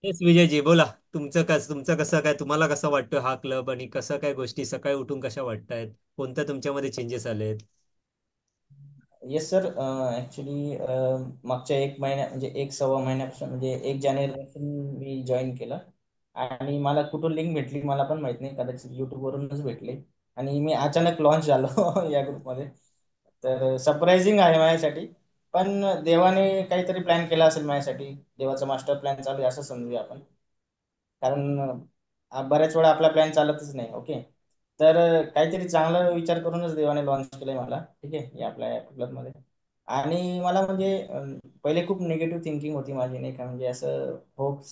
तेच विजयजी बोला. तुमचं कसं काय, तुम्हाला कसं वाटतं हा क्लब, आणि कसं काय गोष्टी सकाळी उठून कशा वाटतायत, कोणत्या तुमच्यामध्ये चेंजेस आलेत? Yes sir. ॲक्च्युली मागच्या एक महिन्या म्हणजे एक सव्वा महिन्यापासून म्हणजे 1 जानेवारीपासून मी जॉईन केलं. आणि मला कुठून लिंक भेटली मला पण माहित नाही, कदाचित यूट्यूबवरूनच भेटली. आणि मी अचानक लॉन्च झालो या ग्रुपमध्ये. तर सरप्रायझिंग आहे माझ्यासाठी. पण देवाने काहीतरी प्लॅन केला असेल माझ्यासाठी. देवाचा मास्टर प्लॅन चालू आहे असं समजूया आपण. कारण बऱ्याच वेळा आपला प्लॅन चालतच नाही. ओके. तर काहीतरी चांगला विचार करूनच देवाने लॉन्च केलंय मला. ठीक आहे, या आपल्या क्लबमध्ये. आणि मला म्हणजे पहिले खूप निगेटिव्ह थिंकिंग होती माझी, नाही का, म्हणजे असं होप्स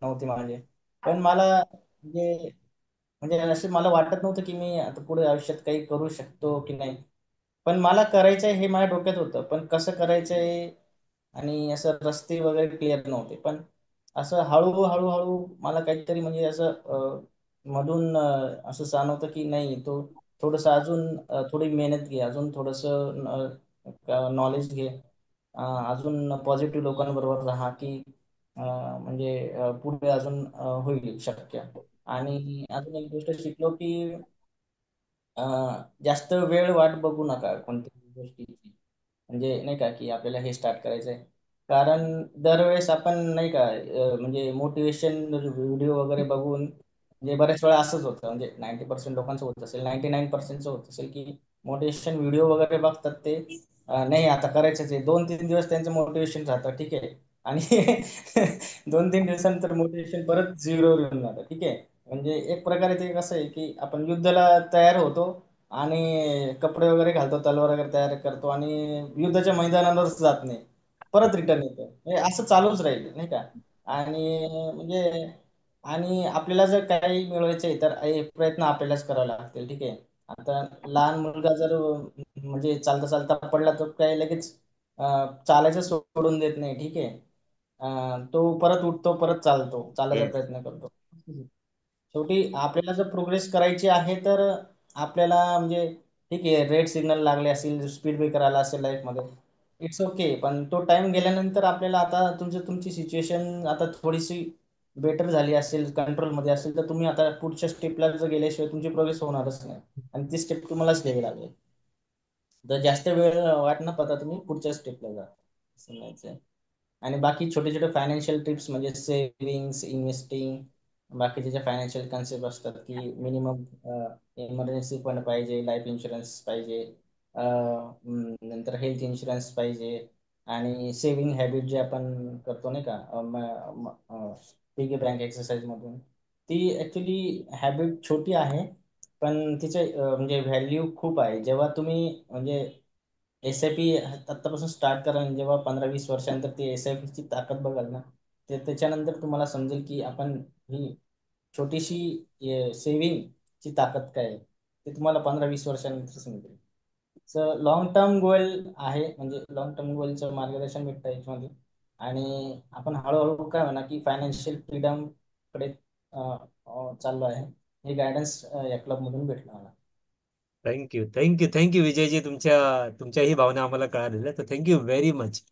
नव्हते माझे. पण मला म्हणजे असं मला वाटत नव्हतं की मी आता पुढे आयुष्यात काही करू शकतो की नाही. पण मला करायचंय हे माझ्या डोक्यात होतं, पण कसं करायचंय आणि असं रस्ते वगैरे क्लिअर नव्हते. पण असं हळूहळू मला काहीतरी म्हणजे असं मधून असं जाणवतं की नाही, तो थोडंसं अजून थोडी मेहनत घे, अजून थोडंसं नॉलेज घे, अजून पॉझिटिव्ह लोकांबरोबर राहा की म्हणजे पुढे अजून होईल शक्य. आणि अजून एक गोष्ट शिकलो की जास्त वेळ वाट बघू नका कोणत्याही गोष्टीची. म्हणजे नाही का की आपल्याला हे स्टार्ट करायचंय. कारण दरवेळेस आपण नाही का म्हणजे मोटिवेशन व्हिडिओ वगैरे बघून म्हणजे बऱ्याच वेळा असंच होतं. म्हणजे 90% लोकांचं होत असेल, 99%चं होत असेल की मोटिवेशन व्हिडिओ वगैरे बघतात ते. नाही आता करायचंच आहे, 2-3 दिवस त्यांचं मोटिवेशन राहतं, ठीक आहे. आणि 2-3 दिवसानंतर मोटिवेशन परत झिरोवर येऊन जातं, ठीक आहे. म्हणजे एक प्रकारे ते कसं आहे की आपण युद्धाला तयार होतो आणि कपडे वगैरे घालतो, तलवार वगैरे तयार करतो आणि युद्धाच्या मैदानावरच जात नाही, परत रिटर्न येतो. म्हणजे असं चालूच राहील, नाही का. आणि म्हणजे आणि आपल्याला जर काही मिळवायचं आहे तर हे प्रयत्न आपल्यालाच करावे लागतील, ठीक आहे. आता लहान मुलगा जर म्हणजे चालता चालता पडला तर काही लगेच चालायचं सोडून देत नाही, ठीक आहे. तो परत उठतो, परत चालायचा येस. प्रयत्न करतो. शेवटी आपल्याला जर प्रोग्रेस करायची आहे तर आपल्याला म्हणजे ठीक आहे, रेड सिग्नल लागले असेल, स्पीड ब्रेकर आला असेल लाईफमध्ये, इट्स ओके. पण तो टाइम गेल्यानंतर आपल्याला आता तुमची सिच्युएशन आता थोडीशी बेटर झाली असेल, कंट्रोलमध्ये असेल, तर तुम्ही आता पुढच्या स्टेपला जर गेल्याशिवाय तुमची प्रोग्रेस होणारच नाही. आणि ती स्टेप तुम्हालाच घ्यावी लागेल. तर जास्त वेळ वाट न पाहता तुम्ही पुढच्या स्टेपला जा, असं म्हणायचं आहे. आणि बाकी छोटे छोटे फायनान्शियल टिप्स म्हणजे सेव्हिंग्स, इन्व्हेस्टिंग, बाकीचे जे फायनान्शियल कन्सेप्ट असतात की मिनिमम इमर्जन्सी फंड पाहिजे, लाईफ इन्शुरन्स पाहिजे, नंतर हेल्थ इन्शुरन्स पाहिजे. आणि सेव्हिंग हॅबिट जे आपण करतो नाही का पिगी बँक एक्सरसाइज मधून, ती ऍक्च्युली हॅबिट छोटी आहे, पण तिचे म्हणजे व्हॅल्यू खूप आहे. जेव्हा तुम्ही म्हणजे एस आय पी आत्तापासून स्टार्ट करा आणि जेव्हा 15-20 वर्षानंतर ती एस आय पीची ताकद बघाल ना, ते त्याच्यानंतर तुम्हाला समजेल की आपण ही छोटीशी सेव्हिंग ची ताकद काय आहे, ते तुम्हाला 15-20 वर्षानंतर समजेल. सो लॉंग टर्म गोल आहे, म्हणजे लॉंग टर्म गोलचं मार्गदर्शन भेटतं याच्यामध्ये. आणि आपण हळूहळू काय म्हणा की फायनान्शियल फ्रीडम कडे चाललो आहे. हे गायडन्स या क्लब मधून भेटलं मला. Thank you, thank you, thank you Vijayji. तुमच्या तुमच्या ही भावना आम्हाला कळालेल्या, तर थँक्यू व्हेरी मच.